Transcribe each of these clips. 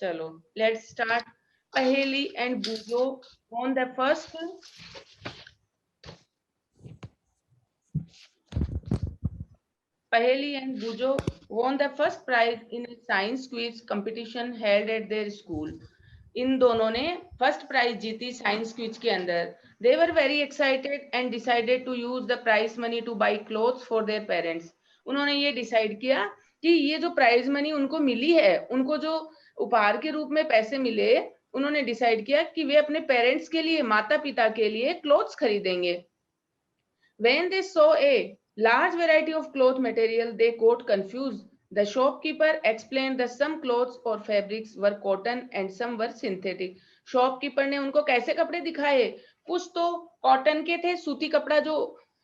चलो let's start. पहेली and बूजो won the first. Paheli and Bujo won the first prize in a science quiz competition held at their school. इन दोनों ने first prize जीती science quiz के अंदर. They were very excited and decided to use the prize money to buy clothes for their parents. उन्होंने ये decide किया कि ये जो प्राइज मनी उनको मिली है, उनको जो उपहार के रूप में पैसे मिले, उन्होंने डिसाइड किया कि वे अपने पेरेंट्स के लिए, माता पिता के लिए क्लोथ्स खरीदेंगे. When they saw a large variety of cloth material, they got confused. The shopkeeper explained that some clothes or fabrics were cotton and some were synthetic. Shopkeeper ने उनको कैसे कपड़े दिखाए? कुछ तो कॉटन के थे, सूती कपड़ा जो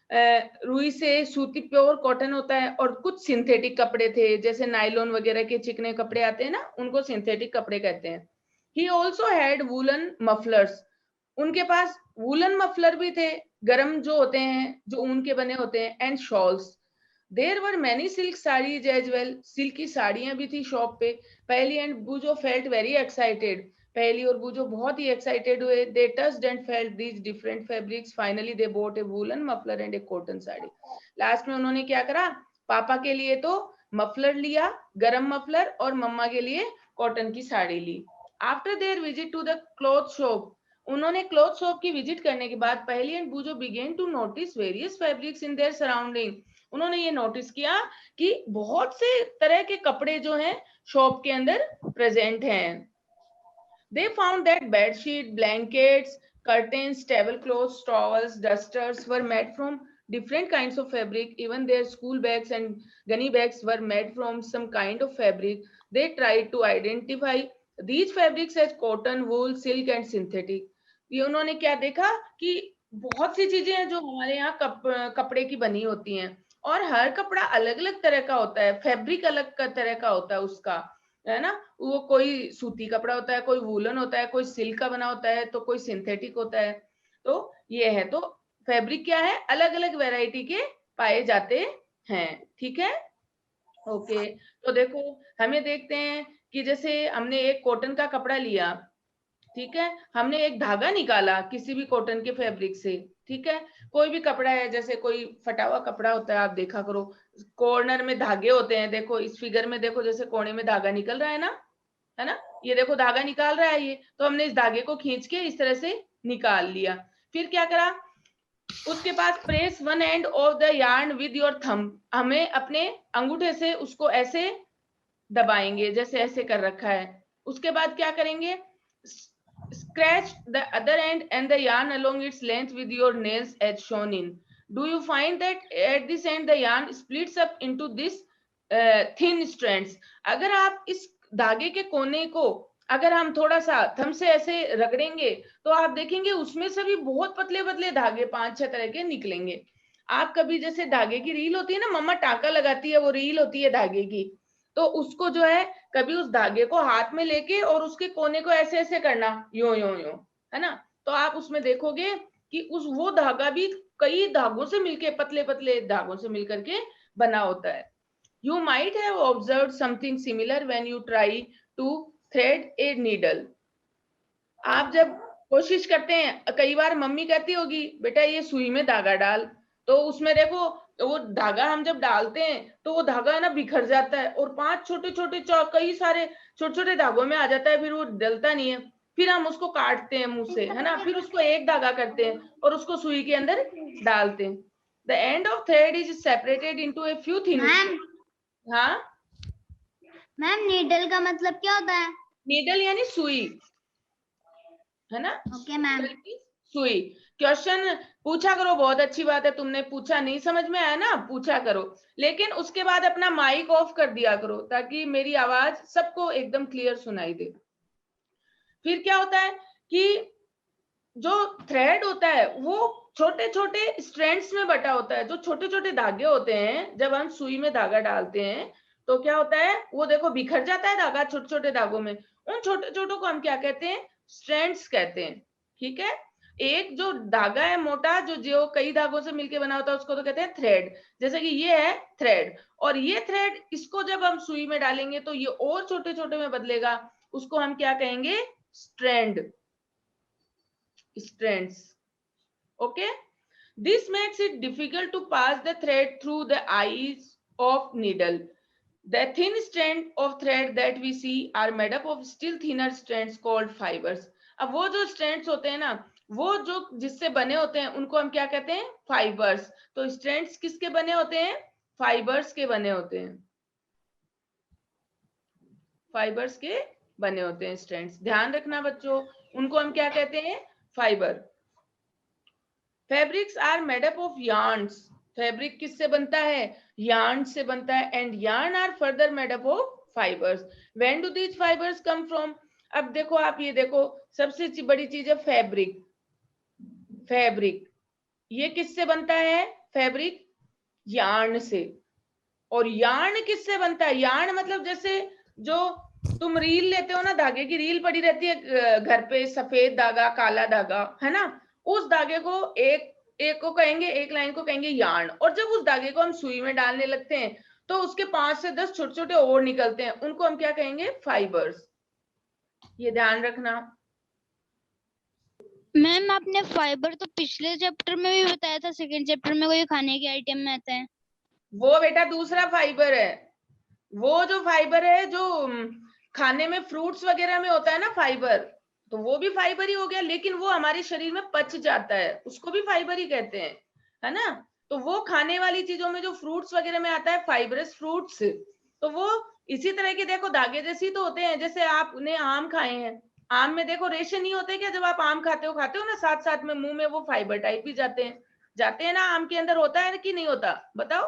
रुई से सूती प्योर कॉटन होता है, और कुछ सिंथेटिक कपड़े थे जैसे नायलॉन वगैरह के चिकने कपड़े आते हैं ना, उनको सिंथेटिक कपड़े कहते हैं. He also had woolen mufflers. उनके पास वूलन मफलर भी थे, गरम जो होते हैं, जो ऊन के बने होते हैं, and shawls. There were many silk saris as well. Silk की साड़ियां भी थी शॉप पे. Paheli and Boojo felt very excited. Paheli और बूजो बहुत ही एक्साइटेड हुए. They touched and felt these different fabrics. Finally they bought a woollen muffler and a cotton sari. Last में उन्होंने क्या करा? पापा के लिए तो मफलर लिया, गरम मफलर, और मम्मा के लिए कॉटन की साड़ी ली. After their visit to the cloth shop, उन्होंने क्लॉथ शॉप की विजिट करने के बाद Paheli and Boojo began to notice various fabrics in their surrounding. उन्होंने ये नोटिस किया कि बहुत से तरह के कपड़े जो हैं शॉप के अंदर प्रेजेंट हैं. They found that bedsheet, blankets, curtains, tablecloths, towels, dusters were made from different kinds of fabric. Even their school bags and gunny bags were made from some kind of fabric. They tried to identify these fabrics as cotton, wool, silk and synthetic. ये उन्होंने क्या देखा कि बहुत सी चीजें हैं जो हमारे यहाँ कपड़े की बनी होती हैं, और हर कपड़ा अलग अलग तरह का होता है, फैब्रिक अलग तरह का होता है उसका, है ना. वो कोई सूती कपड़ा होता है, कोई वूलन होता है, कोई सिल्क का बना होता है, तो कोई सिंथेटिक होता है. तो ये है, तो फैब्रिक क्या है, अलग अलग वैरायटी के पाए जाते हैं. ठीक है, ओके. तो देखो, हमें देखते हैं कि जैसे हमने एक कॉटन का कपड़ा लिया, ठीक है, हमने एक धागा निकाला किसी भी कॉटन के फैब्रिक से. ठीक है, कोई भी कपड़ा है, जैसे कोई फटा हुआ कपड़ा होता है, आप देखा करो कॉर्नर में धागे होते हैं. देखो इस फिगर में देखो, जैसे कोने में धागा निकल रहा है ना, है ना, ये देखो धागा निकाल रहा है ये. तो हमने इस धागे को खींच के इस तरह से निकाल लिया. फिर क्या करा? उसके बाद press one end of the yarn with your thumb. हमें अपने अंगूठे से उसको ऐसे दबाएंगे, जैसे ऐसे कर रखा है. उसके बाद क्या करेंगे? Scratch the other end and the yarn along its length with your nails as shown in. Do you find that at this end the yarn splits up into this thin strands? अगर आप इस धागे के कोने को अगर हम थोड़ा सा थंब से ऐसे रगड़ेंगे, तो आप देखेंगे उसमें से भी बहुत पतले पतले धागे 5-6 तरह के निकलेंगे. आप कभी जैसे धागे की रील होती है ना, मम्मा टाका लगाती है, वो रील होती है धागे की, तो उसको जो है कभी उस धागे को हाथ में लेके और उसके कोने को ऐसे ऐसे करना, यो यो यो, है ना. तो आप उसमें देखोगे कि वो धागा भी कई धागों से मिलके, पतले पतले धागों से मिलकर के बना होता है. You might have observed something similar when you try to thread a needle. आप जब कोशिश करते हैं, कई बार मम्मी कहती होगी बेटा ये सुई में धागा डाल, तो उसमें देखो वो धागा हम जब डालते हैं तो वो धागा है ना बिखर जाता है, और 5 छोटे छोटे कई सारे छोटे छोटे धागों में आ जाता है. फिर वो डलता नहीं है. फिर हम उसको काटते हैं मुंह से, है ना, फिर उसको एक धागा करते हैं और उसको सुई के अंदर डालते हैं. The end of thread is separated into a few thin. हाँ मैम, नीडल का मतलब क्या होता है? नीडल यानी सुई, है ना. Okay ma'am. सुई. क्वेश्चन पूछा करो, बहुत अच्छी बात है, तुमने पूछा, नहीं समझ में आया ना, पूछा करो, लेकिन उसके बाद अपना माइक ऑफ कर दिया करो ताकि मेरी आवाज सबको एकदम क्लियर सुनाई दे. फिर क्या होता है कि जो थ्रेड होता है वो छोटे छोटे स्ट्रैंड्स में बटा होता है. जो छोटे छोटे धागे होते हैं, जब हम सुई में धागा डालते हैं तो क्या होता है, वो देखो बिखर जाता है धागा छोटे छोटे धागों में. उन छोटे छोटों को हम क्या कहते हैं? स्ट्रैंड्स कहते हैं. ठीक है, एक जो धागा है मोटा, जो कई धागों से मिलके बना होता है, उसको तो कहते हैं थ्रेड. जैसे कि ये है थ्रेड, और ये थ्रेड, इसको जब हम सुई में डालेंगे तो ये और छोटे छोटे में बदलेगा, उसको हम क्या कहेंगे? Strand, strands. Okay, this makes it difficult to pass the thread through the eyes of needle. The thin strand of thread that we see are made up of still thinner strands called fibers. अब वो जो strands होते हैं ना, वो जो जिससे बने होते हैं उनको हम क्या कहते हैं? फाइबर्स। तो strands किसके बने होते हैं? फाइबर्स के बने होते हैं, फाइबर्स के बने होते हैं strands। ध्यान रखना बच्चों, उनको हम क्या कहते हैं? Fibre. Fabrics are made up of yarns। Fabric किससे बनता है? yarn से बनता है। And yarn are further made up of fibres. When do these fibres come from? अब देखो, आप ये देखो, सबसे बड़ी चीज है फैब्रिक। फैब्रिक ये किससे बनता है? फैब्रिक yarn से। और yarn किससे बनता है? yarn मतलब जैसे जो तुम रील लेते हो ना, धागे की रील पड़ी रहती है घर पे, सफेद धागा, काला धागा, है ना, उस धागे को एक को कहेंगे, एक लाइन को कहेंगे यार्न। और जब उस धागे को हम सुई में डालने लगते हैं तो उसके 5 से 10 छोटे छोटे और निकलते हैं, उनको हम क्या कहेंगे? फाइबर्स। ये ध्यान रखना। मैम आपने फाइबर तो पिछले चैप्टर में भी बताया था, सेकंड चैप्टर में कोई खाने के आइटम में आता है। वो बेटा दूसरा फाइबर है। वो जो फाइबर है जो खाने में, फ्रूट्स वगैरह में होता है ना फाइबर, तो वो भी फाइबर ही हो गया, लेकिन वो हमारे शरीर में पच जाता है, उसको भी फाइबर ही कहते हैं, है ना। तो वो खाने वाली चीजों में जो फ्रूट्स वगैरह में आता है फाइबरस फ्रूट्स, तो वो इसी तरह के देखो धागे जैसे तो होते हैं। जैसे आपने आम खाए हैं, आम में देखो रेशे नहीं होते क्या? जब आप आम खाते हो ना, साथ साथ में मुंह में वो फाइबर टाइप भी जाते हैं ना, आम के अंदर होता है कि नहीं होता? बताओ,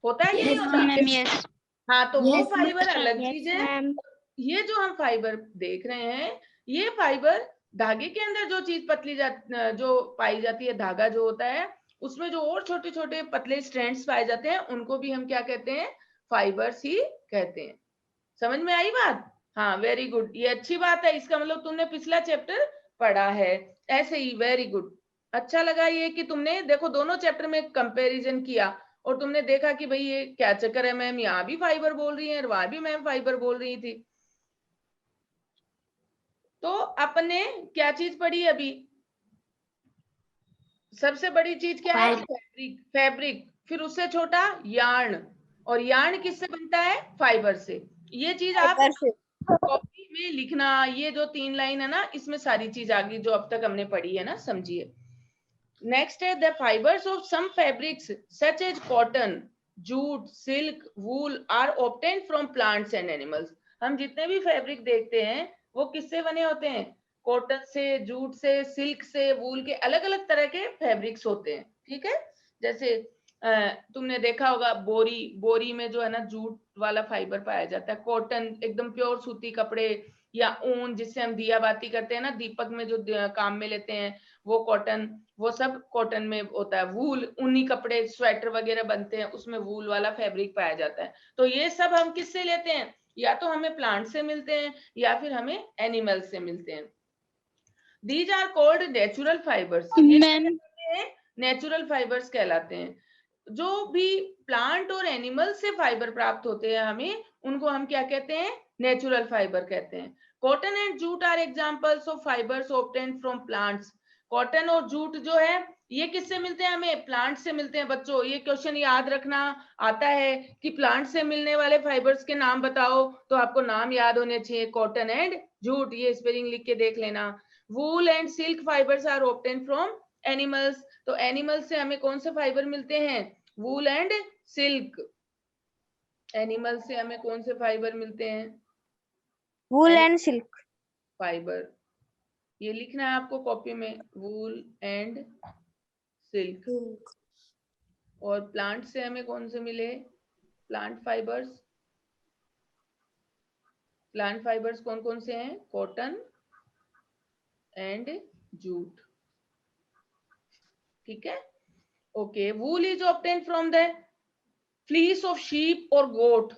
होता है कि नहीं होता? Ma'am yes. हाँ, तो वो Yes, फाइबर अलग yes, चीज है। ma'am. ये जो हम फाइबर देख रहे हैं, ये फाइबर धागे के अंदर जो चीज जो पाई जाती है, धागा जो होता है, उसमें जो और छोटे छोटे पतले स्ट्रैंड्स पाए जाते हैं, उनको भी हम क्या कहते हैं? फाइबर्स ही कहते हैं। समझ में आई बात? हाँ, वेरी गुड, ये अच्छी बात है। इसका मतलब तुमने पिछला चैप्टर पढ़ा है ऐसे ही। वेरी गुड, अच्छा लगा ये कि तुमने देखो दोनों चैप्टर में कंपैरिजन किया और तुमने देखा कि भाई ये क्या चक्कर है, मैम यहाँ भी फाइबर बोल रही है और वहां भी मैम फाइबर बोल रही थी। तो अपने क्या चीज पढ़ी अभी? सबसे बड़ी चीज क्या है? फैब्रिक। फैब्रिक, फिर उससे छोटा यार्न, और यार्न किससे बनता है? फाइबर से। ये चीज आप कॉपी में लिखना। ये जो 3 लाइन है ना, इसमें सारी चीज आ गई जो अब तक हमने पढ़ी है ना, समझिए। नेक्स्ट है the fibres of some fabrics such as cotton, jute, silk, wool are obtained from plants and animals. हम जितने भी फैब्रिक देखते हैं वो किससे बने होते हैं? कॉटन से, जूट से, सिल्क से, वूल के, अलग अलग तरह के फैब्रिक्स होते हैं, ठीक है। जैसे तुमने देखा होगा बोरी, बोरी में जो है ना जूट वाला फाइबर पाया जाता है। कॉटन एकदम प्योर सूती कपड़े, या ऊन जिससे हम दिया बाती करते हैं ना, दीपक में जो काम में लेते हैं, वो कॉटन, वो सब कॉटन में होता है। वूल, ऊनी कपड़े, स्वेटर वगैरह बनते हैं, उसमें वूल वाला फैब्रिक पाया जाता है। तो ये सब हम किससे लेते हैं? या तो हमें प्लांट से मिलते हैं या फिर हमें एनिमल से मिलते हैं। These are called natural fibres. ये नेचुरल फाइबर्स कहलाते हैं। जो भी प्लांट और एनिमल से फाइबर प्राप्त होते हैं हमें, उनको हम क्या कहते हैं? नेचुरल फाइबर कहते हैं। Cotton and jute are examples of fibres obtained from plants. Cotton और जूट जो है ये किससे मिलते हैं? हमें प्लांट से मिलते हैं। बच्चों ये क्वेश्चन याद रखना आता है कि प्लांट से मिलने वाले फाइबर्स के नाम बताओ, तो आपको नाम याद होने चाहिए, कॉटन एंड जूट। ये स्पेलिंग लिख के देख लेना। Wool and silk fibres are obtained from animals. तो एनिमल से हमें कौन से फाइबर मिलते हैं? वूल एंड सिल्क। एनिमल से हमें कौन से फाइबर मिलते हैं? वूल एंड सिल्क फाइबर। ये लिखना है आपको कॉपी में, वूल एंड सिल्क। और प्लांट से हमें कौन से मिले? Plant fibres. प्लांट फाइबर्स कौन कौन से हैं? कॉटन एंड जूट, ठीक है। Okay, wool is obtained from the fleece of sheep और गोट।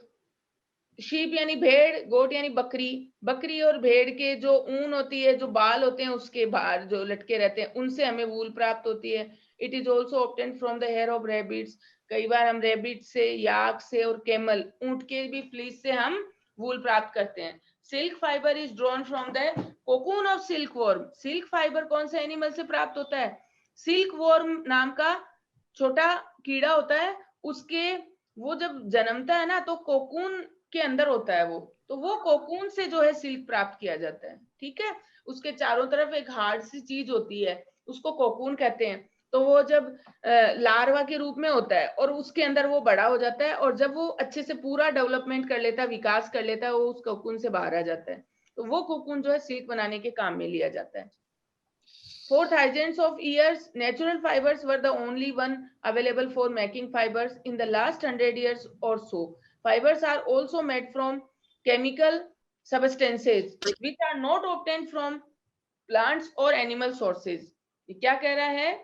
शीप यानी भेड़, गोट यानी बकरी। बकरी और भेड़ के जो ऊन होती है, जो बाल होते हैं उसके बाहर जो लटके रहते हैं, उनसे हमें वूल प्राप्त होती है। It is also obtained from the hair of rabbits. कई बार हम रैबिट से, याक से और कैमल, ऊंट के भी फ्लीस से हम वूल प्राप्त करते हैं। Silk fibre is drawn from the cocoon of silk worm. Silk fibre कौन से एनिमल से प्राप्त होता है? सिल्क वर्म नाम का छोटा कीड़ा होता है, उसके वो जब जन्मता है ना तो कोकून के अंदर होता है वो, तो वो कोकून से जो है सिल्क प्राप्त किया जाता है। ठीक है, उसके चारों तरफ एक हार्ड सी चीज होती है, उसको कोकून कहते हैं। तो वो जब लार्वा के रूप में होता है और उसके अंदर वो बड़ा हो जाता है, और जब वो अच्छे से पूरा डेवलपमेंट कर लेता है, विकास कर लेता है, वो उस कोकून से बाहर आ जाता है। तो वो कोकून जो है सिल्क बनाने के काम में लिया जाता है। For thousands of years, natural fibers were the only one available for making fibers. In the last 100 years or so, fibers are also made from chemical substances which are not obtained from plants or animal sources. ये क्या कह रहा है?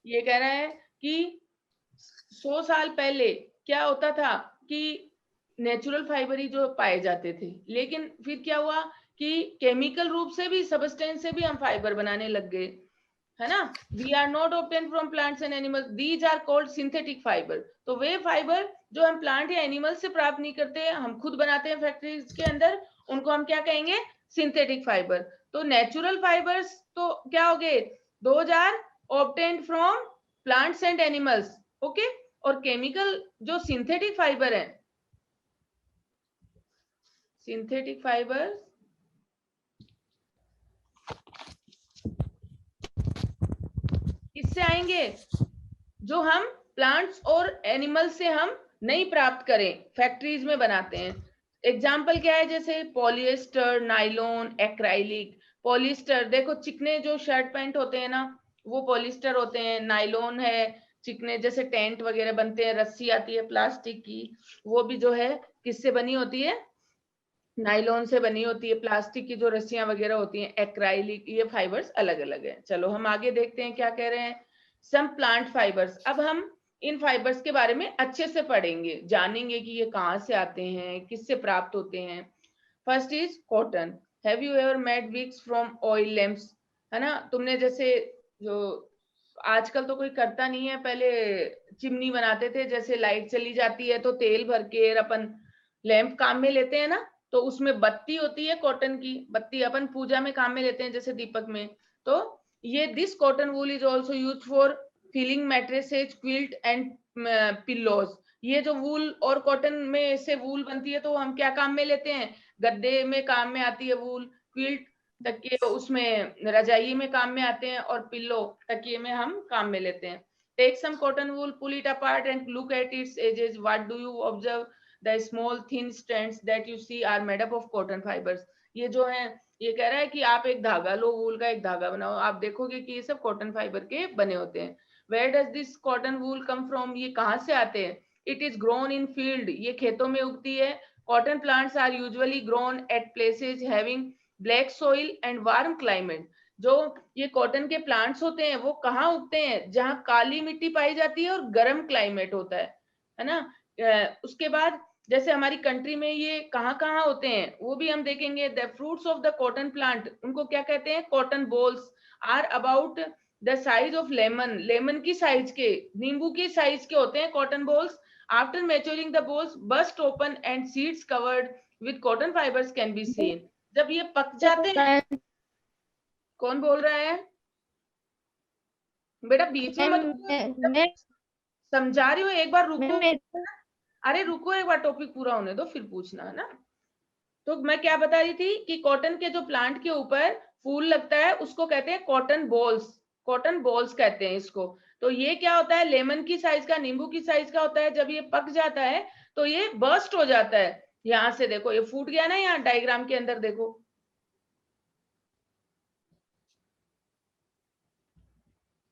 ये कह रहा है कि 100 साल पहले क्या होता था कि नेचुरल फाइबर ही जो पाए जाते थे, लेकिन फिर क्या हुआ कि केमिकल रूप से भी, सबस्टेंस से भी हम फाइबर बनाने लग गए, है ना। We are not obtain from plants and animals, these are called synthetic fibre. तो वे फाइबर जो हम प्लांट या एनिमल से प्राप्त नहीं करते, हम खुद बनाते हैं फैक्ट्रीज के अंदर, उनको हम क्या कहेंगे? Synthetic fibre. तो नेचुरल फाइबर्स तो क्या हो गए? Those are obtained from plants and animals, okay. और केमिकल जो सिंथेटिक फाइबर है, सिंथेटिक फाइबर किससे आएंगे? जो हम प्लांट्स और एनिमल से हम नहीं प्राप्त करें, फैक्ट्रीज में बनाते हैं। एग्जाम्पल क्या है? जैसे पॉलिएस्टर, नाइलॉन, एक्राइलिक। पॉलिएस्टर देखो, चिकने जो शर्ट पैंट होते हैं ना, वो पॉलिएस्टर होते हैं। नाइलॉन है चिकने, जैसे टेंट वगैरह बनते हैं, रस्सी आती है प्लास्टिक की, वो भी जो है किससे बनी होती है? नाइलॉन से बनी होती है। प्लास्टिक की जो रस्सियां वगैरह होती हैं, एक्राइलिक, ये फाइबर्स अलग अलग है। चलो हम आगे देखते हैं क्या कह रहे हैं। सम प्लांट फाइबर्स, अब हम इन फाइबर्स के बारे में अच्छे से पढ़ेंगे, जानेंगे कि ये कहाँ से आते हैं, किससे प्राप्त होते हैं। First is cotton. Have you ever made wicks from oil lamps? है ना, तुमने जैसे, जो आजकल तो कोई करता नहीं है, पहले चिमनी बनाते थे, जैसे लाइट चली जाती है तो तेल भर के अपन लैंप काम में लेते हैं ना, तो उसमें बत्ती होती है कॉटन की, बत्ती अपन पूजा में काम में लेते हैं, जैसे दीपक में। तो ये this cotton wool is also use for filling mattresses, quilt and pillows. ये जो वूल और कॉटन में से वूल बनती है, तो हम क्या काम में लेते हैं? गद्दे में काम में आती है वूल, क्विल्ट तकिए उसमें, रजाई में काम में आते हैं, और पिल्लो तकिए में हम काम में लेते हैं। Take some cotton wool, pull it apart and look at its edges. What do you observe? The small thin strands that you see are made up of cotton fibers. ये जो है, ये कह रहा है कि आप एक धागा लो, वूल का एक धागा बनाओ, आप देखोगे कि ये सब कॉटन फाइबर के बने होते हैं। Where does this cotton wool come from? ये कहाँ से आते हैं? It is grown in field, ये खेतों में उगती है। Cotton plants are usually grown at places having black soil and warm climate. जो ये कॉटन के प्लांट्स होते हैं, वो कहाँ उगते हैं? जहाँ काली मिट्टी पाई जाती है और गर्म क्लाइमेट होता है ना। उसके बाद जैसे हमारी कंट्री में ये कहाँ कहाँ होते हैं, वो भी हम देखेंगे। The fruits of the cotton plant, उनको क्या कहते हैं? Cotton balls, are about the size of lemon, lemon की साइज के, नींबू की साइज के होते हैं cotton balls. After maturing the balls burst open and seeds covered with cotton fibres can be seen. जब ये पक जाते हैं, कौन बोल रहा है बेटा? बीच में मत, समझा रही हूँ, एक बार रुको। अरे रुको, एक बार टॉपिक पूरा होने दो, फिर पूछना, है ना। तो मैं क्या बता रही थी कि कॉटन के जो प्लांट के ऊपर फूल लगता है, उसको कहते हैं कॉटन बॉल्स, कॉटन बॉल्स कहते हैं इसको। तो ये क्या होता है? लेमन की साइज का, नींबू की साइज का होता है। जब ये पक जाता है तो ये बर्स्ट हो जाता है। यहाँ से देखो, ये फूट गया ना, यहाँ डायग्राम के अंदर देखो,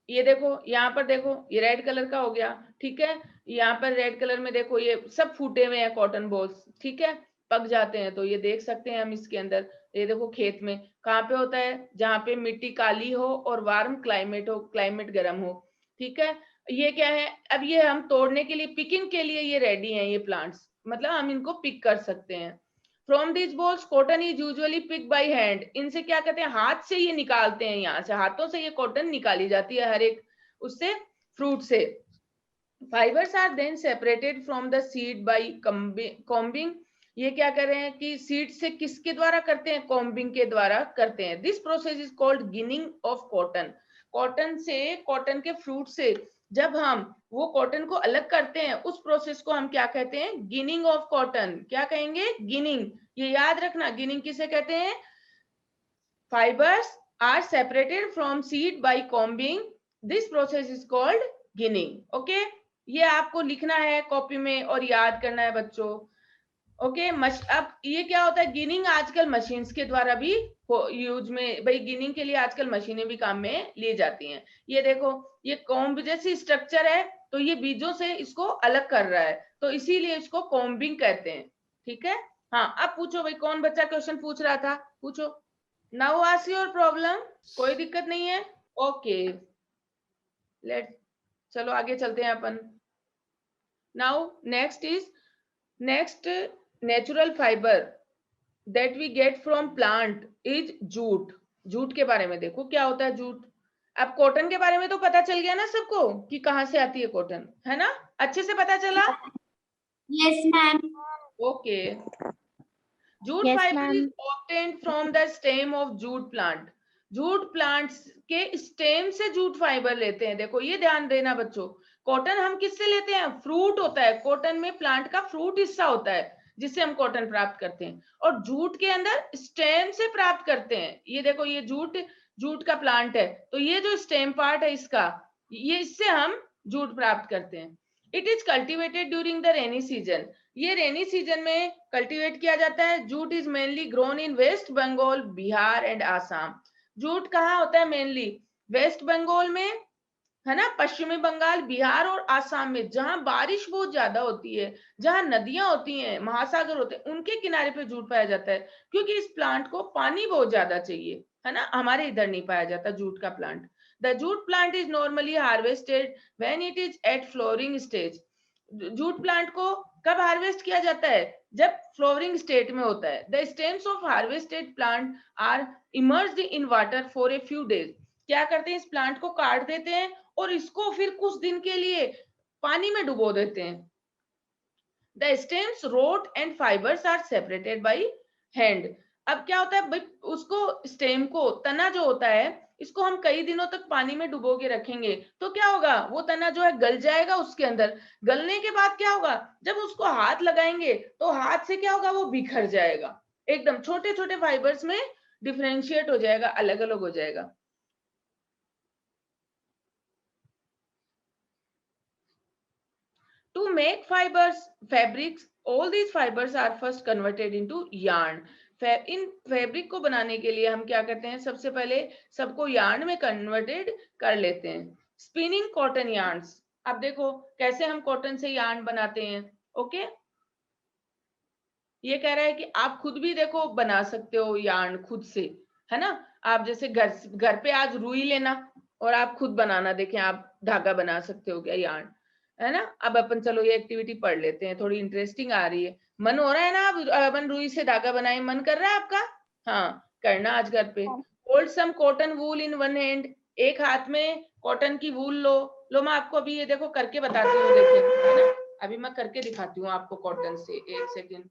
ये देखो, यहाँ पर देखो, ये रेड कलर का हो गया, ठीक है। यहाँ पर रेड कलर में देखो, ये सब फूटे हुए हैं कॉटन बॉल्स, ठीक है, पक जाते हैं। तो ये देख सकते हैं हम इसके अंदर। ये देखो खेत में कहाँ पे होता है? जहाँ पे मिट्टी काली हो और वार्म क्लाइमेट हो, क्लाइमेट गर्म हो, ठीक है। ये क्या है? अब ये हम तोड़ने के लिए, पिकिंग के लिए ये रेडी हैं ये प्लांट्स, मतलब हम इनको पिक कर सकते हैं। From this balls cotton is usually pick by hand. इनसे क्या कहते हैं? हाथ से ये निकालते हैं, यहाँ से हाथों से ये कॉटन निकाली जाती है, हर एक उससे, फ्रूट से। Fibers are then separated from the seed by combing. ये क्या कर रहे हैं कि सीड से किसके द्वारा करते हैं, कॉम्बिंग के द्वारा करते हैं। This process is called ginning of cotton. Cotton से, कॉटन के फ्रूट से जब हम वो कॉटन को अलग करते हैं, उस प्रोसेस को हम क्या कहते हैं, गिनिंग ऑफ कॉटन। क्या कहेंगे, गिनिंग। ये याद रखना, गिनिंग किसे कहते हैं। Fibers are separated from seed by combing. This process is called ginning. Okay, ये आपको लिखना है कॉपी में और याद करना है बच्चों। ओके अब ये क्या होता है, गिनिंग आजकल मशीन्स के द्वारा भी यूज में, भाई गिनिंग के लिए आजकल मशीनें भी काम में ली जाती हैं। ये देखो, ये कॉम्ब जैसी स्ट्रक्चर है, तो ये बीजों से इसको अलग कर रहा है, तो इसीलिए इसको कॉम्बिंग कहते हैं। ठीक है, हाँ अब पूछो भाई, कौन बच्चा क्वेश्चन पूछ रहा था, पूछो। नाउ आस्क योर प्रॉब्लम, कोई दिक्कत नहीं है। ओके लेट, चलो आगे चलते हैं अपन। Now next natural fibre that we get from plant is jute. Jute के बारे में देखो क्या होता है जूट। अब कॉटन के बारे में तो पता चल गया ना सबको कि कहाँ से आती है कॉटन, है ना, अच्छे से पता चला। Yes ma'am. Okay, jute fibre is obtained from the stem of jute plant. Jute plants के स्टेम से जूट फाइबर लेते हैं। देखो ये ध्यान देना बच्चों, कॉटन हम किससे लेते हैं, फ्रूट होता है, कॉटन में प्लांट का फ्रूट हिस्सा होता है जिससे हम कॉटन प्राप्त करते हैं, और जूट के अंदर स्टेम से प्राप्त करते हैं। ये देखो, ये जूट का प्लांट है, तो ये जो स्टेम पार्ट है इसका, ये इससे हम जूट प्राप्त करते हैं। It is cultivated during the rainy season. ये रेनी सीजन में कल्टीवेट किया जाता है। Jute is mainly grown in West Bengal, Bihar and Assam. Jute कहाँ होता है मेनली, वेस्ट बंगाल में, है ना, पश्चिमी बंगाल, बिहार और आसाम में, जहां बारिश बहुत ज्यादा होती है, जहां नदियां होती हैं, महासागर होते हैं, उनके किनारे पे जूट पाया जाता है, क्योंकि इस प्लांट को पानी बहुत ज्यादा चाहिए, है ना, हमारे इधर नहीं पाया जाता जूट का plant. The jute plant is normally harvested when it is at flowering stage. Jute plant को कब हार्वेस्ट किया जाता है, जब फ्लोरिंग स्टेट में होता है। The stems of harvested plant are immersed in water for a few days. क्या करते हैं, इस प्लांट को काट देते हैं और इसको फिर कुछ दिन के लिए पानी में डुबो देते हैं। The stems, root and fibres are separated by hand. अब क्या होता है भाई, उसको स्टेम को, तना जो होता है, इसको हम कई दिनों तक पानी में डुबो के रखेंगे, तो क्या होगा, वो तना जो है गल जाएगा उसके अंदर। गलने के बाद क्या होगा, जब उसको हाथ लगाएंगे तो हाथ से क्या होगा, वो बिखर जाएगा, एकदम छोटे छोटे फाइबर्स में डिफरेंशिएट हो जाएगा, अलग अलग हो जाएगा। To make fabrics, all these fibers are first converted into yarn. In fabric को बनाने के लिए हम क्या करते हैं, सबसे पहले सबको यार्न में कन्वर्टेड कर लेते हैं। Spinning cotton yarns. अब देखो कैसे हम कॉटन से यार्न बनाते हैं। ओके, ये कह रहा है कि आप खुद भी देखो बना सकते हो यार्न खुद से, है ना। आप जैसे घर पे आज रुई लेना और आप खुद बनाना, देखें आप धागा बना सकते हो क्या, यार्न, है ना। अब अपन चलो ये एक्टिविटी पढ़ लेते हैं, थोड़ी इंटरेस्टिंग आ रही है, मन हो रहा है ना, आप अपन रुई से धागा बनाए, मन कर रहा है आपका, हाँ करना आज घर पे। Hold some cotton wool in one hand. एक हाथ में कॉटन की वूल लो मैं आपको अभी ये देखो करके बताती हूँ, देखिए, है ना, अभी मैं करके दिखाती हूँ आपको कॉटन से, एक सेकेंड।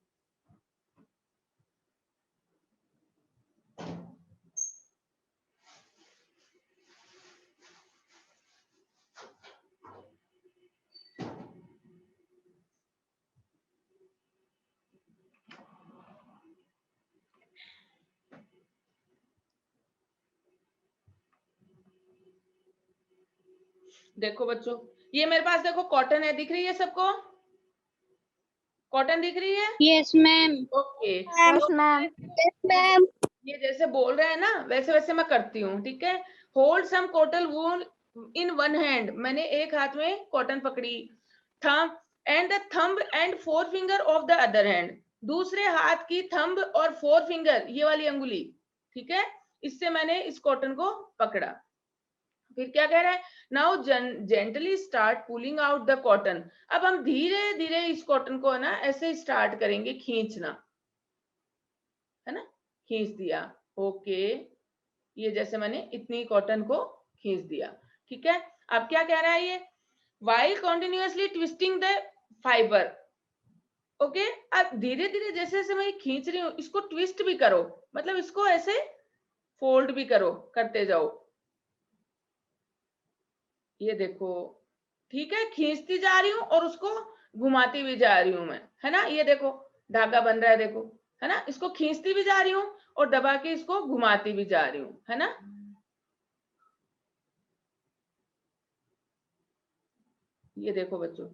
देखो बच्चों, ये मेरे पास देखो कॉटन है, दिख रही है सबको, कॉटन दिख रही है। Yes ma'am. Okay, yes ma'am. ये जैसे बोल रहे हैं ना वैसे वैसे मैं करती हूँ, ठीक है। Hold some cotton wool in one hand, मैंने एक हाथ में कॉटन पकड़ी, thumb and the thumb and four finger of the other hand, दूसरे हाथ की थंब और फोर फिंगर, ये वाली अंगुली, ठीक है, इससे मैंने इस कॉटन को पकड़ा। फिर क्या कह रहा है, now gently start pulling out the cotton. अब हम धीरे धीरे इस कॉटन को ना ऐसे स्टार्ट करेंगे खींचना, है ना, खींच दिया। ओके, ये जैसे मैंने इतनी कॉटन को खींच दिया, ठीक है। अब क्या कह रहा है ये, while continuously twisting the fiber, okay. अब धीरे धीरे जैसे जैसे मैं खींच रही हूँ, इसको ट्विस्ट भी करो, मतलब इसको ऐसे फोल्ड भी करो, करते जाओ। ये देखो, ठीक है, खींचती जा रही हूँ और उसको घुमाती भी जा रही हूँ मैं, है ना। ये देखो धागा बन रहा है, देखो, है ना। इसको खींचती भी जा रही हूँ और दबा के इसको घुमाती भी जा रही हूँ, है ना। ये देखो बच्चों,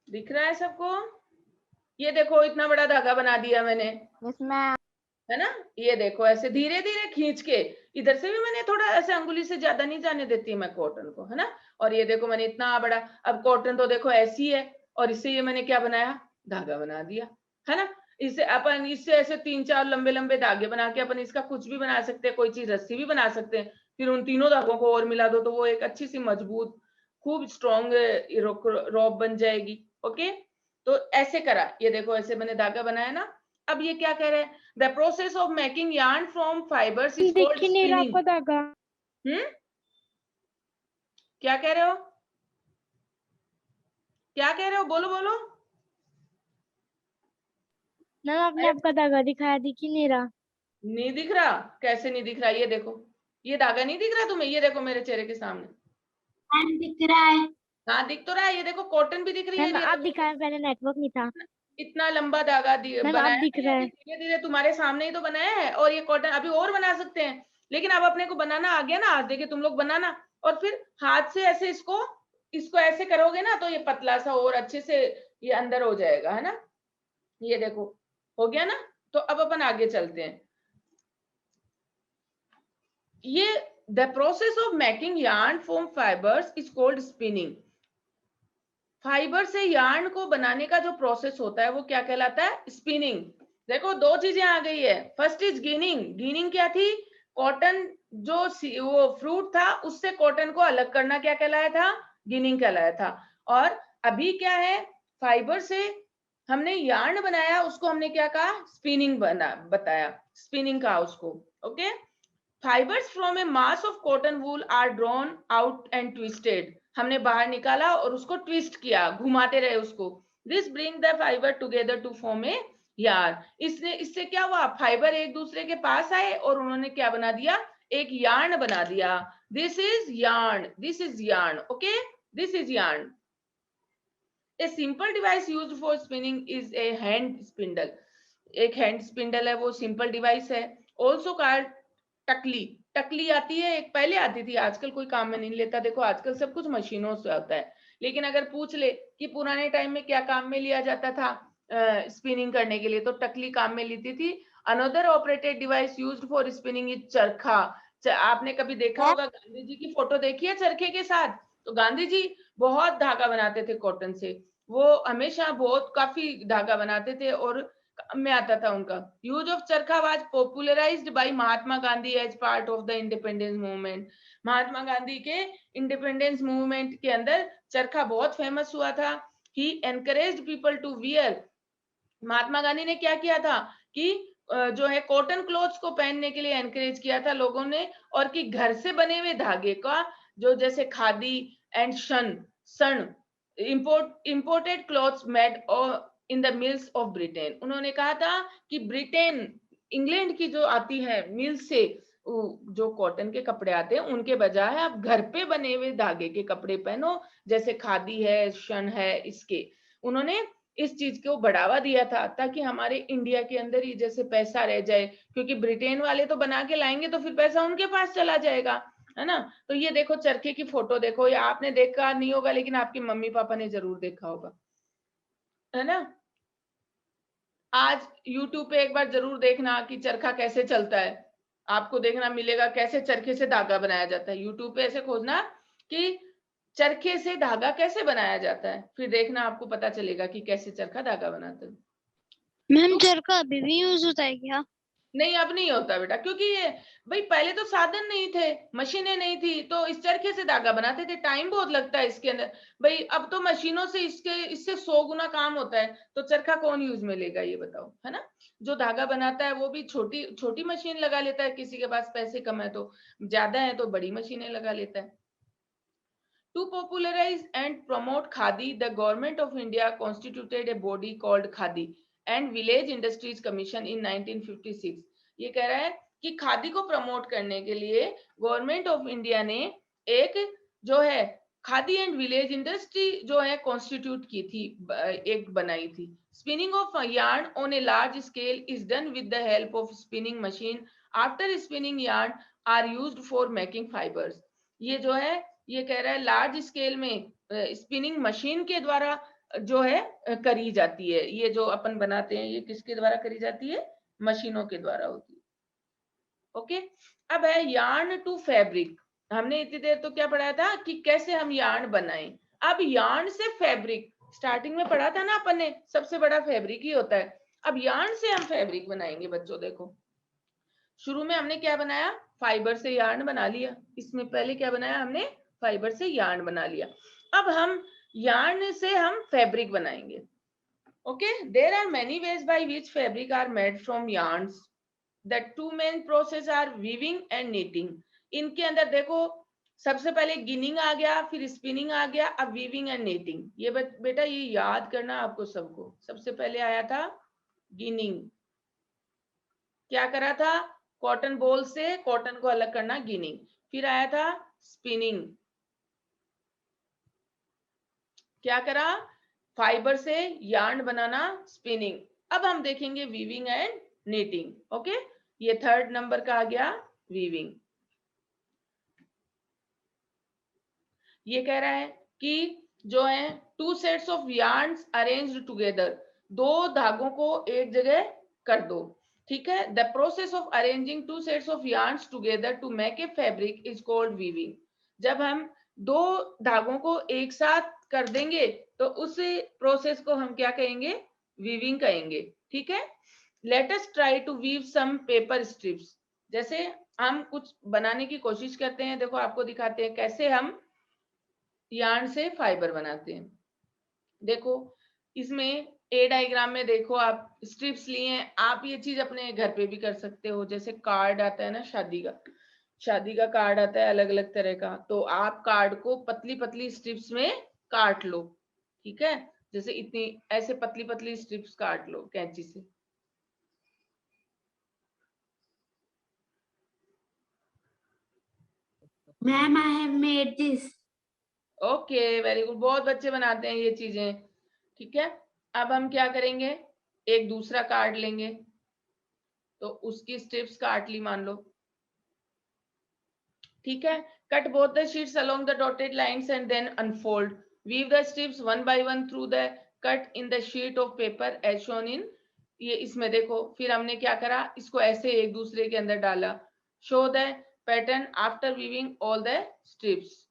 दिख रहा है सबको? ये देखो इतना बड़ा धागा बना दिया मैंने, Yes, ma'am. है ना। ये देखो ऐसे धीरे धीरे खींच के, इधर से भी मैंने थोड़ा ऐसे अंगुली से ज्यादा नहीं जाने देती मैं कॉटन को, है ना। और ये देखो मैंने इतना बड़ा, अब कॉटन तो देखो ऐसी है, और इससे ये मैंने क्या बनाया, धागा बना दिया, है ना। इससे अपन, इससे ऐसे 3-4 लंबे लंबे धागे बना के अपन इसका कुछ भी बना सकते हैं, कोई चीज रस्सी भी बना सकते हैं। फिर उन तीनों धागों को और मिला दो तो वो एक अच्छी सी मजबूत खूब स्ट्रॉन्ग रॉप बन जाएगी। ओके, तो ऐसे करा, ये देखो ऐसे मैंने धागा बनाया ना। अब ये क्या कह रहे हैं, the process of making yarn from fibres is दिख कॉल्ड ही नहीं रहा स्पिनिंग। आपका धागा। क्या कह रहे हो, क्या कह रहे हो, बोलो बोलो। मैम आपने आपका धागा दिखाया, दिख ही नहीं रहा। नहीं दिख रहा? कैसे नहीं दिख रहा, ये देखो, ये धागा नहीं दिख रहा तुम्हें, ये देखो मेरे चेहरे के सामने। मैम दिख रहा है। हाँ दिख तो रहा है, ये देखो कॉटन भी दिख रही है, मैम ये आप देखो दिखाया, पहले नेटवर्क नहीं था। इतना लंबा धागा मैम बनाया अब दिख है, रहा ये है। धीरे धीरे तुम्हारे सामने ही तो बनाया है। और ये कॉटन अभी और बना सकते हैं, लेकिन अब अपने को बनाना आ गया ना, आज देखिए तुम लोग बनाना, और फिर हाथ से ऐसे इसको इसको ऐसे करोगे ना तो ये पतला सा और अच्छे से ये अंदर हो जाएगा, है ना। ये देखो हो गया ना। तो अब अपन आगे चलते हैं। ये the process of making yarn from fibres is called spinning. Fibre से यार्न को बनाने का जो प्रोसेस होता है वो क्या कहलाता है, स्पिनिंग। देखो दो चीजें आ गई है, फर्स्ट इज गिनिंग। गिनिंग क्या थी, कॉटन जो वो फ्रूट था उससे कॉटन को अलग करना क्या कहलाया था, गिनिंग कहलाया था। और अभी क्या है, फाइबर से हमने यार्न बनाया, उसको हमने क्या कहा, स्पिनिंग बना बताया, स्पिनिंग कहा उसको। Okay, fibres from a mass of cotton wool are drawn out and twisted. हमने बाहर निकाला और उसको ट्विस्ट किया, घुमाते रहे उसको। This bring the fibre together to form a yarn. इससे क्या हुआ, फाइबर एक दूसरे के पास आए और उन्होंने क्या बना दिया, एक यार्न बना दिया। This is yarn, this is yarn. Okay, this is yarn. A simple device used for spinning is a hand spindle. एक हैंड स्पिंडल है, वो सिंपल डिवाइस है। Also called takli. टकली आती है, एक पहले आती थी, आजकल कोई काम में नहीं लेता। देखो आजकल सब कुछ मशीनों से होता है, लेकिन अगर पूछ ले कि पुराने टाइम में क्या काम में लिया जाता था स्पिनिंग करने के लिए, तो टकली काम में लेती थी। Another operated device used for spinning is चरखा। आपने कभी देखा होगा, गांधी जी की फोटो देखी है चरखे के साथ, तो गांधी जी बहुत धागा बनाते थे कॉटन से, वो हमेशा बहुत काफी धागा बनाते थे और काम में आता था उनका। Use of charkha was popularised by Mahatma Gandhi as part of the independence movement. Mahatma Gandhi के इंडिपेंडेंस मूवमेंट के अंदर चरखा बहुत फेमस हुआ था। ही encouraged people to wear. Mahatma Gandhi ने क्या किया था कि जो है कॉटन क्लॉथ्स को पहनने के लिए एनकरेज किया था लोगों ने, और कि घर से बने हुए धागे का, जो जैसे khadi and shun imported cloths made in the mills of Britain. उन्होंने कहा था कि ब्रिटेन, इंग्लैंड की जो आती है मिल से जो कॉटन के कपड़े आते हैं, उनके बजाय आप घर पे बने हुए धागे के कपड़े पहनो, जैसे खादी है, शन है, इसके उन्होंने इस चीज को बढ़ावा दिया था, ताकि हमारे इंडिया के अंदर ही जैसे पैसा रह जाए, क्योंकि ब्रिटेन वाले तो बना के लाएंगे तो फिर पैसा उनके पास चला जाएगा, है ना। तो ये देखो चरखे की फोटो देखो, ये आपने देखा नहीं होगा लेकिन आपके मम्मी पापा ने जरूर देखा होगा, है ना। आज YouTube पे एक बार जरूर देखना कि चरखा कैसे चलता है, आपको देखना मिलेगा कैसे चरखे से धागा बनाया जाता है। YouTube पे ऐसे खोजना कि चरखे से धागा कैसे बनाया जाता है, फिर देखना आपको पता चलेगा कि कैसे चरखा धागा बनाते हैं। मैम चरखा अभी भी यूज होता है क्या? नहीं, अब नहीं होता बेटा, क्योंकि ये भाई पहले तो साधन नहीं थे, मशीनें नहीं थी, तो इस चरखे से धागा बनाते थे, टाइम बहुत लगता है इसके अंदर। भाई अब तो मशीनों से इससे 100 गुना काम होता है, तो चरखा कौन यूज में लेगा ये बताओ, है ना। जो धागा बनाता है वो भी छोटी छोटी मशीन लगा लेता है, किसी के पास पैसे कम है तो, ज्यादा है तो बड़ी मशीनें लगा लेता है। To popularize and promote Khadi, the Government of India constituted a body called Khadi and Village Industries Commission in 1956. ये कह रहा है कि खादी को प्रमोट करने के लिए गवर्नमेंट ऑफ इंडिया ने एक जो है खादी एंड विलेज इंडस्ट्री जो है कॉन्स्टिट्यूट की थी, एक बनाई थी। Spinning of yarn on a large scale is done with the help of spinning machine. After spinning yarn are used for making fibers. ये जो है ये कह रहा है लार्ज स्केल में स्पिनिंग मशीन के द्वारा जो है करी जाती है। ये जो अपन बनाते हैं ये किसके द्वारा करी जाती है, मशीनों के द्वारा होती है। ओके, अब है यार्न टू फैब्रिक। हमने इतनी देर तो क्या पढ़ा था कि कैसे हम यार्न बनाएं। अब यार्न से फैब्रिक, स्टार्टिंग में पढ़ा था ना अपन ने, सबसे बड़ा फैब्रिक ही होता है। अब यार्न से हम फैब्रिक बनाएंगे बच्चों। देखो शुरू में हमने क्या बनाया, फाइबर से यार्न बना लिया। इसमें पहले क्या बनाया हमने, फाइबर से यार्न बना लिया। अब हम यार्न से हम फैब्रिक बनाएंगे। Okay, there are many ways by which fabric are made from yarns. The two main process are weaving and knitting. इनके अंदर देखो सबसे पहले गिनिंग आ गया, फिर स्पिनिंग आ गया, अब वीविंग एंड नीटिंग। ये बेटा ये याद करना आपको सबको। सबसे पहले आया था गिनिंग, क्या करा था, कॉटन बॉल से कॉटन को अलग करना, गिनिंग। फिर आया था स्पिनिंग, क्या करा, फाइबर से यार्न बनाना, स्पिनिंग। अब हम देखेंगे वीविंग एंड नीटिंग। ओके, ये थर्ड नंबर का आ गया वीविंग। ये कह रहा है कि जो है two sets of yarns arranged together, दो धागों को एक जगह कर दो। ठीक है, the process of arranging two sets of yarns together to make a fabric is called weaving. जब हम दो धागों को एक साथ कर देंगे तो उस प्रोसेस को हम क्या कहेंगे, वीविंग कहेंगे। ठीक है, let us try to weave some paper strips. जैसे हम कुछ बनाने की कोशिश करते हैं, देखो आपको दिखाते हैं कैसे हम यार्न से फाइबर बनाते हैं। देखो इसमें ए डायग्राम में देखो आप स्ट्रिप्स लिए हैं। आप ये चीज अपने घर पे भी कर सकते हो। जैसे कार्ड आता है ना शादी का, शादी का कार्ड आता है अलग अलग तरह का, तो आप कार्ड को पतली पतली स्ट्रिप्स में काट लो। ठीक है, जैसे इतनी ऐसे पतली पतली स्ट्रिप्स काट लो कैंची से। Ma'am, I have made this. Okay very good, बहुत बच्चे बनाते हैं ये चीजें। ठीक है, अब हम क्या करेंगे, एक दूसरा कार्ड लेंगे, तो उसकी स्ट्रिप्स काट ली मान लो। ठीक है, cut both the sheets along the dotted lines and then unfold, weave the strips one by one through the cut in the sheet of paper as shown in. ये इसमें देखो फिर हमने क्या करा, इसको ऐसे एक दूसरे के अंदर डाला। Show the pattern after weaving all the strips.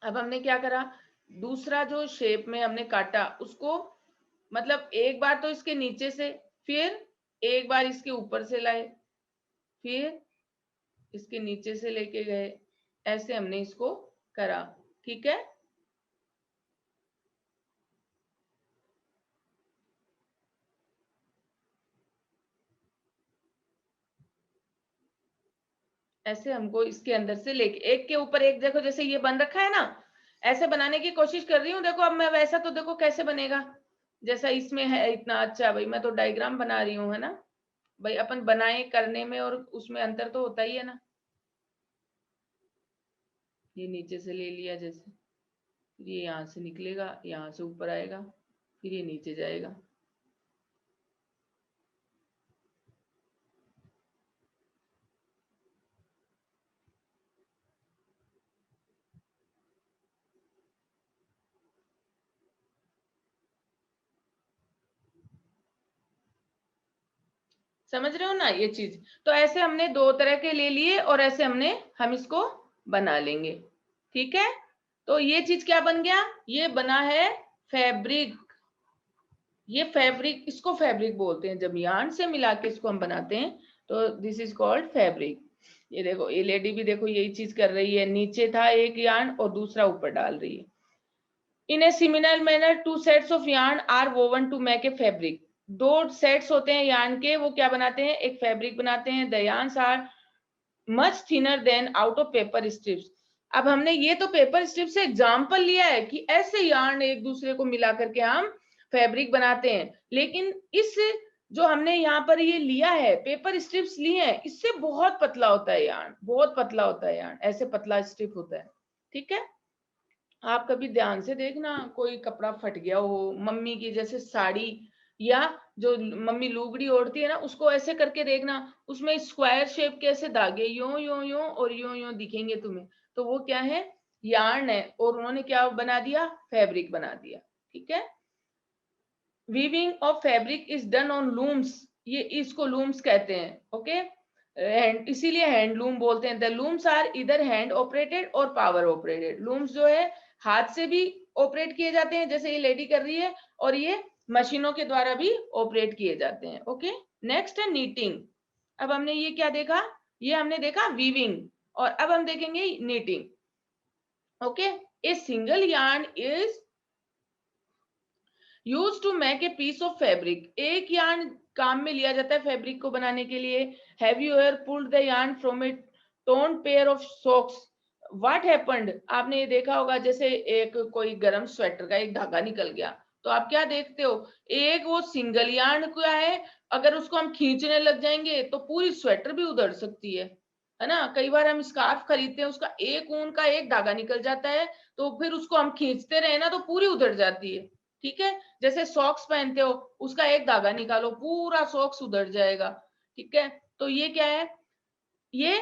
अब हमने क्या करा, दूसरा जो शेप में हमने काटा उसको, मतलब एक बार तो इसके नीचे से, फिर एक बार इसके ऊपर से लाए, फिर इसके नीचे से लेके गए, ऐसे हमने इसको करा। ठीक है, ऐसे हमको इसके अंदर से लेके एक के ऊपर एक, देखो जैसे ये बन रखा है ना, ऐसे बनाने की कोशिश कर रही हूँ। देखो अब मैं वैसा तो देखो कैसे बनेगा, जैसा इसमें है इतना अच्छा। भाई मैं तो डायग्राम बना रही हूँ, है ना। भाई अपन बनाए करने में और उसमें अंतर तो होता ही है ना। ये नीचे से ले लिया जैसे, फिर ये यहाँ से निकलेगा, यहाँ से ऊपर आएगा, फिर ये नीचे जाएगा। समझ रहे हो ना ये चीज। तो ऐसे हमने दो तरह के ले लिए और ऐसे हम इसको बना लेंगे, ठीक है। तो ये चीज क्या बन गया, ये बना है फैब्रिक। ये फैब्रिक, इसको फैब्रिक बोलते हैं, जब यार्न से मिला के इसको हम बनाते हैं तो दिस इज कॉल्ड फैब्रिक। ये देखो, ये लेडी भी देखो यही चीज कर रही है, नीचे था एक यार्न और दूसरा ऊपर डाल रही है। In a similar manner two sets of yarn are woven to make a fabric. दो सेट्स होते हैं यार्न के, वो क्या बनाते हैं, एक फैब्रिक बनाते हैं। The yarns are much thinner than out of paper strips. अब हमने ये तो पेपर स्ट्रिप से एग्जाम्पल लिया है कि ऐसे यार्न एक दूसरे को मिला करके हम फैब्रिक बनाते हैं, लेकिन इस जो हमने यहाँ पर ये लिया है, पेपर स्ट्रिप्स लिए हैं, इससे बहुत पतला होता है यार्न, बहुत पतला होता है यार्न, ऐसे पतला स्ट्रिप होता है, ठीक है। आप कभी ध्यान से देखना, कोई कपड़ा फट गया हो, मम्मी की जैसे साड़ी या जो मम्मी लुगड़ी ओढ़ती है ना, उसको ऐसे करके देखना, उसमें स्क्वायर शेप के ऐसे धागे यूं यूं यूं और यूं यूं दिखेंगे तुम्हें, तो वो क्या है, यार्न है, और उन्होंने क्या बना दिया, फैब्रिक बना दिया, ठीक है। Weaving of fabric is done on looms, ये इसको लूम्स कहते हैं, ओके। इसीलिए हैंडलूम बोलते हैं। द लूम्स आर इधर हैंड ऑपरेटेड और पावर ऑपरेटेड। लूम्स जो है हाथ से भी ऑपरेट किए जाते हैं, जैसे ये लेडी कर रही है, और ये मशीनों के द्वारा भी ऑपरेट किए जाते हैं, ओके। नेक्स्ट है नीटिंग। अब हमने ये क्या देखा, ये हमने देखा वीविंग, और अब हम देखेंगे knitting, okay. A single yarn is use to make a piece of fabric. एक यार्न काम में लिया जाता है फैब्रिक को बनाने के लिए। Have you ever pulled the yarn from A tone pair of socks, what happened. आपने ये देखा होगा, जैसे एक कोई गर्म स्वेटर का एक धागा निकल गया, तो आप क्या देखते हो, एक वो सिंगल यार्न क्या है, अगर उसको हम खींचने लग जाएंगे तो पूरी स्वेटर भी उधड़ सकती है ना। कई बार हम स्कार्फ खरीदते हैं, उसका एक ऊन का एक धागा निकल जाता है, तो फिर उसको हम खींचते रहे ना तो पूरी उधड़ जाती है, ठीक है। जैसे सॉक्स पहनते हो, उसका एक धागा निकालो, पूरा सॉक्स उधड़ जाएगा, ठीक है। तो ये क्या है, ये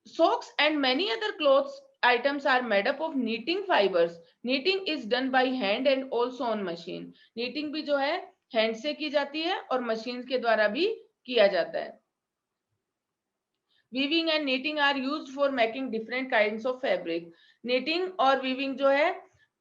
socks and many other clothes items are made up of knitting fibers. Knitting is done by hand and also on machine. Knitting भी जो है हैंड से की जाती है और मशीन के द्वारा भी किया जाता है। Weaving and knitting are used for making different kinds of fabric. Knitting और weaving जो है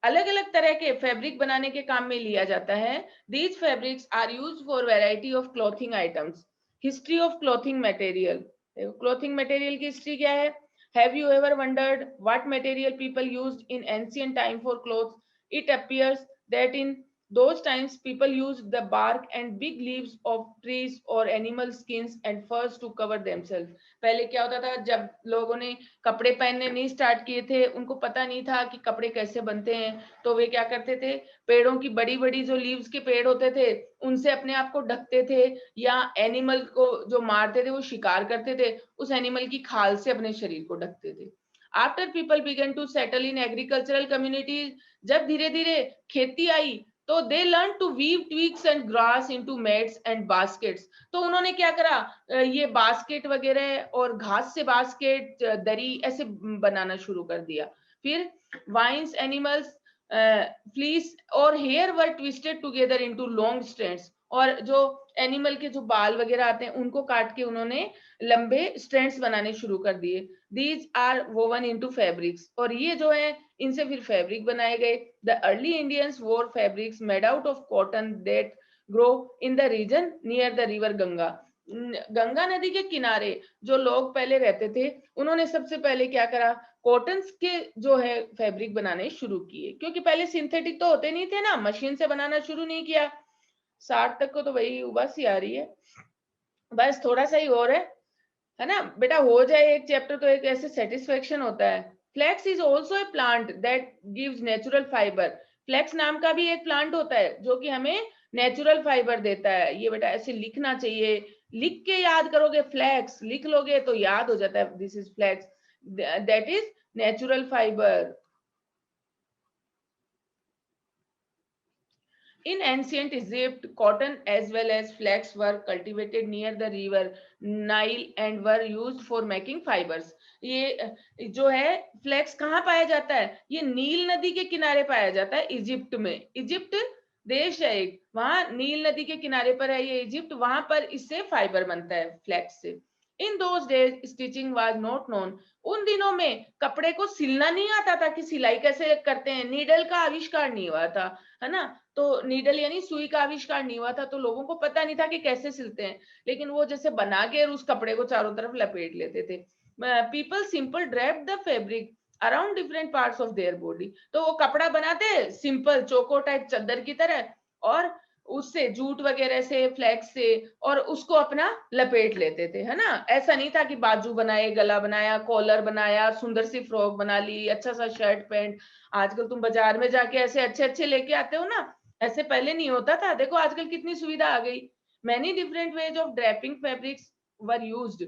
अलग अलग तरह के फैब्रिक बनाने के काम में लिया जाता है। These fabrics are used for variety of clothing items. History of clothing material. Clothing material की हिस्ट्री क्या है। Have you ever wondered what material people used in ancient time for clothes. It appears that in those times people used the bark and big leaves of trees or animal skins and furs to cover themselves. पहले क्या होता था, जब लोगों ने कपड़े पहनने नहीं स्टार्ट किए थे, उनको पता नहीं था कि कपड़े कैसे बनते हैं, तो वे क्या करते थे, पेड़ों की बड़ी बड़ी जो लीव्स के पेड़ होते थे उनसे अपने आप को ढकते थे, या एनिमल को जो मारते थे वो शिकार करते थे, उस एनिमल की खाल से अपने शरीर को ढकते थे। After people began to settle in agricultural communities, जब धीरे धीरे खेती आई तो they learn to weave twigs and grass into mats and baskets. तो उन्होंने क्या करा, ये बास्केट वगैरह और घास से बास्केट, दरी ऐसे बनाना शुरू कर दिया। फिर वाइन्स, एनिमल्स, फ्लीस और hair were twisted together into long strands, और जो एनिमल के जो बाल वगैरह आते हैं उनको काट के उन्होंने लंबे स्ट्रैंड्स बनाने शुरू कर दिए। These are woven into fabrics, और ये जो है इनसे फिर फैब्रिक बनाए गए। The early Indians wore fabrics made out of cotton that grow in the region near the river Ganga. Ganga नदी के किनारे जो लोग पहले रहते थे, उन्होंने सबसे पहले क्या करा, कॉटन के जो है फैब्रिक बनाने शुरू किए, क्योंकि पहले सिंथेटिक तो होते नहीं थे ना, मशीन से बनाना शुरू नहीं किया। 60 तक को तो वही उबासी आ रही है, बस थोड़ा सा ही और है ना बेटा, हो जाए एक चैप्टर तो एक ऐसे सेटिस्फेक्शन होता है। Flax is also a plant that gives natural fibre. Flax नाम का भी एक प्लांट होता है जो कि हमें नेचुरल फाइबर देता है। ये बेटा ऐसे लिखना चाहिए, लिख के याद करोगे, फ्लैक्स लिख लोगे तो याद हो जाता है, this is flax that is natural fibre. In ancient Egypt, cotton as well as flax were cultivated near the river Nile and were used for making fibers. ये जो है फ्लैक्स कहाँ पाया जाता है, ये नील नदी के किनारे पाया जाता है, इजिप्ट में। इजिप्ट देश है एक, वहां नील नदी के किनारे पर है ये इजिप्ट, वहां पर इससे फाइबर बनता है फ्लेक्स से। In those days stitching was not known, उन दिनों में कपड़े को सिलना नहीं आता था कि सिलाई कैसे करते हैं, नीडल का आविष्कार नहीं हुआ था, है ना। तो नीडल यानी सुई का आविष्कार नहीं हुआ था, तो लोगों को पता नहीं था कि कैसे सिलते हैं, लेकिन वो जैसे बना के उस कपड़े को चारों तरफ लपेट लेते थे। People simple drape the fabric around different parts of their body, तो वो कपड़ा बनाते सिंपल चोको टाइप चादर की तरह, और उससे जूट वगैरह से फ्लैक्स से, और उसको अपना लपेट लेते थे, है ना। ऐसा नहीं था कि बाजू बनाए, गला बनाया, कॉलर बनाया, सुंदर सी फ्रॉक बना ली, अच्छा सा शर्ट पैंट। आजकल तुम बाजार में जाके ऐसे अच्छे अच्छे लेके आते हो ना, ऐसे पहले नहीं होता था। देखो आजकल कितनी सुविधा आ गई। Many different ways of draping fabrics were used,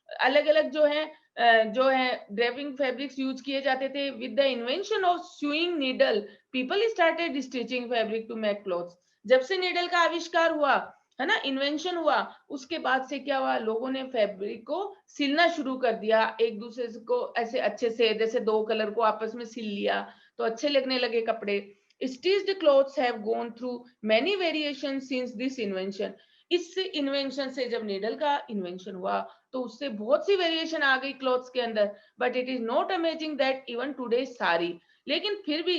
अलग अलग जो है ड्रेपिंग फैब्रिक्स यूज किए जाते थे। With the invention of sewing needle people started stitching fabric to make clothes, जब से नीडल का आविष्कार हुआ, है ना, इन्वेंशन हुआ, उसके बाद से क्या हुआ, लोगों ने फैब्रिक को सिलना शुरू कर दिया, एक दूसरे को ऐसे अच्छे से, जैसे दो कलर को आपस में सिल लिया तो अच्छे लगने लगे कपड़े। Stitched clothes have gone through many variation since this invention, इस इन्वेंशन से, जब नीडल का इन्वेंशन हुआ तो उससे बहुत सी वेरिएशन आ गई क्लॉथ्स के अंदर। But it is not amazing that even today sari, लेकिन फिर भी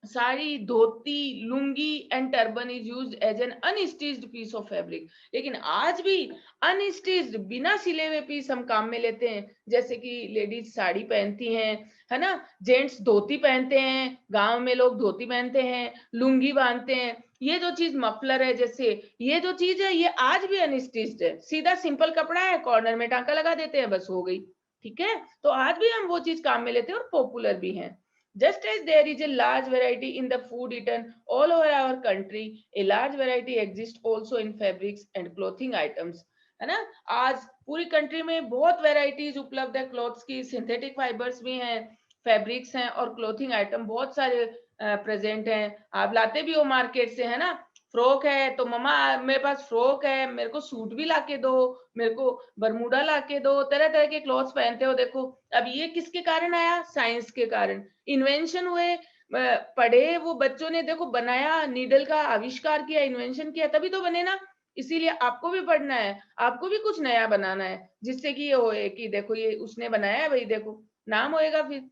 sari, dhoti, lungi and turban is used as an unstitched piece of fabric, लेकिन आज भी अनस्टिच्ड बिना सिले हुए पीस हम काम में लेते हैं। जैसे कि लेडीज साड़ी पहनती हैं, है ना, जेंट्स धोती पहनते हैं, गांव में लोग धोती पहनते हैं, लुंगी बांधते हैं। ये जो चीज मफलर है, जैसे ये जो चीज है, ये आज भी अनस्टिच्ड है, सीधा सिंपल कपड़ा है, कॉर्नर में टांका लगा देते हैं, बस हो गई, ठीक है। तो आज भी हम वो चीज काम में लेते हैं और पॉपुलर भी हैं। Just as there is a large variety in the food eaten all over our country, a large variety exists also in fabrics and clothing items, है ना। आज पूरी कंट्री में बहुत वेराइटीज उपलब्ध है क्लॉथ्स की, सिंथेटिक फाइबर्स भी हैं, फैब्रिक्स हैं, और क्लोथिंग आइटम बहुत सारे प्रेजेंट हैं। आप लाते भी हो मार्केट से, है ना। फ्रॉक है तो मम्मा मेरे पास फ्रॉक है, मेरे को सूट भी लाके दो, मेरे को बरमूडा लाके दो, तरह तरह के क्लॉथ्स पहनते हो। देखो अब ये किसके कारण आया, साइंस के कारण, इन्वेंशन हुए, पढ़े वो बच्चों ने, देखो बनाया, नीडल का आविष्कार किया, इन्वेंशन किया, तभी तो बने ना। इसीलिए आपको भी पढ़ना है, आपको भी कुछ नया बनाना है, जिससे कि ये होए कि देखो ये उसने बनाया है भाई, देखो नाम होएगा फिर।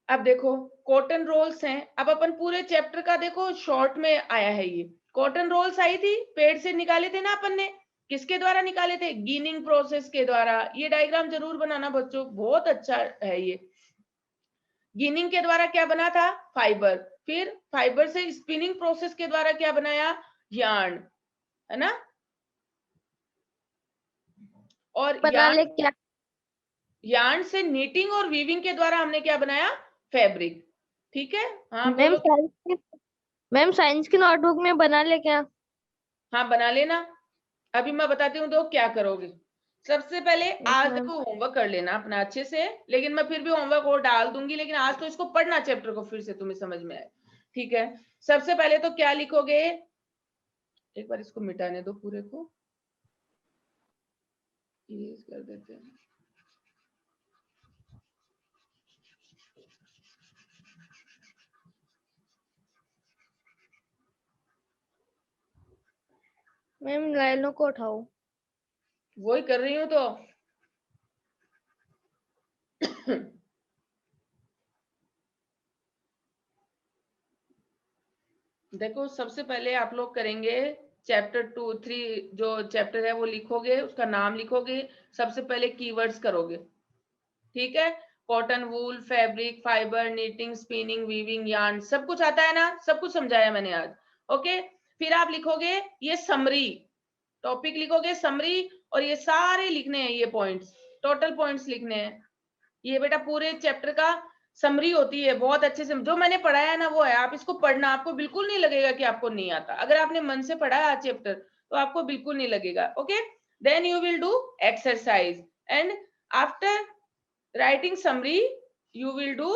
अब देखो कॉटन रोल्स हैं, अब अपन पूरे चैप्टर का देखो शॉर्ट में आया है। ये कॉटन रोल्स आई थी, पेड़ से निकाले थे ना अपन ने, किसके द्वारा निकाले थे, गिनिंग प्रोसेस के द्वारा। ये डायग्राम जरूर बनाना बच्चों, बहुत अच्छा है ये। गिनिंग के द्वारा क्या बना था, फाइबर, फिर फाइबर से स्पिनिंग प्रोसेस के द्वारा क्या बनाया, यार्न, है ना। और यार्न से नीटिंग और वीविंग के द्वारा हमने क्या बनाया, फैब्रिक, ठीक है। हाँ मैम साइंस की नोटबुक में बना ले क्या? हाँ बना लेना। अभी मैं बताती हूँ तो क्या करोगे। सबसे पहले आज देखो होमवर्क कर लेना अपना अच्छे से, लेकिन मैं फिर भी होमवर्क और डाल दूंगी, लेकिन आज तो इसको पढ़ना चैप्टर को फिर से, तुम्हें समझ में आए, ठीक है। सबसे पहले तो क्या लिखोगे, एक बार इसको मिटाने दो, पूरे को इरेज कर देते हैं। मैम लाइनों को उठाओ। वही कर रही हूँ तो देखो सबसे पहले आप लोग करेंगे चैप्टर 2, 3 जो चैप्टर है वो लिखोगे, उसका नाम लिखोगे, सबसे पहले कीवर्ड्स करोगे, ठीक है। Cotton, wool, fabric, fibre, knitting, spinning, weaving, yarn, सब कुछ आता है ना, सब कुछ समझाया मैंने आज, ओके। फिर आप लिखोगे ये समरी, टॉपिक लिखोगे समरी, और ये सारे लिखने हैं, ये पॉइंट्स, टोटल पॉइंट्स लिखने हैं। ये बेटा पूरे चैप्टर का समरी होती है, बहुत अच्छे से जो मैंने पढ़ाया है ना वो है, आप इसको पढ़ना, आपको बिल्कुल नहीं लगेगा कि आपको नहीं आता। अगर आपने मन से पढ़ा है चैप्टर तो आपको बिल्कुल नहीं लगेगा, okay. Then you will do exercise, and after writing summary you will do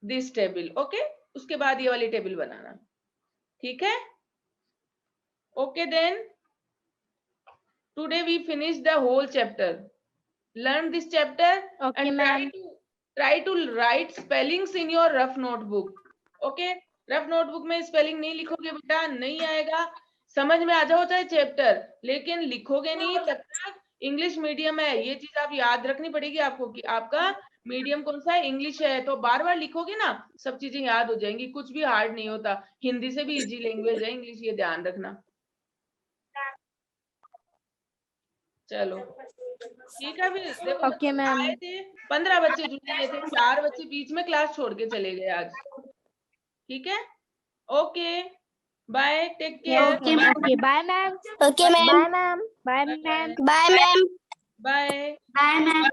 this table, okay. उसके बाद ये वाली टेबल बनाना, ठीक है, okay. Then today we finish the whole chapter, learn this chapter, Okay, and ma'am. try to write spellings in your rough notebook, okay. Rough notebook में spelling नहीं लिखोगे बेटा नहीं आएगा, समझ में आ जाओ चाहे चैप्टर, लेकिन लिखोगे नहीं तब तक इंग्लिश मीडियम है, ये चीज आप याद रखनी पड़ेगी आपको कि आपका मीडियम कौन सा है, इंग्लिश है। तो बार बार लिखोगे ना सब चीजें याद हो जाएंगी, कुछ भी हार्ड नहीं होता, हिंदी से भी इजी लैंग्वेज है इंग्लिश, ये ध्यान रखना। चलो ठीक है, फिर देखो ओके मैम। आए थे 15 बच्चे जुड़े हुए थे, 4 बच्चे बीच में क्लास छोड़ के चले गए आज। ठीक है, okay bye, take care. Okay, ma'am. Okay bye ma'am. Okay, ma'am. Bye ma'am. Bye ma'am. Bye, ma'am. Bye. Bye, ma'am.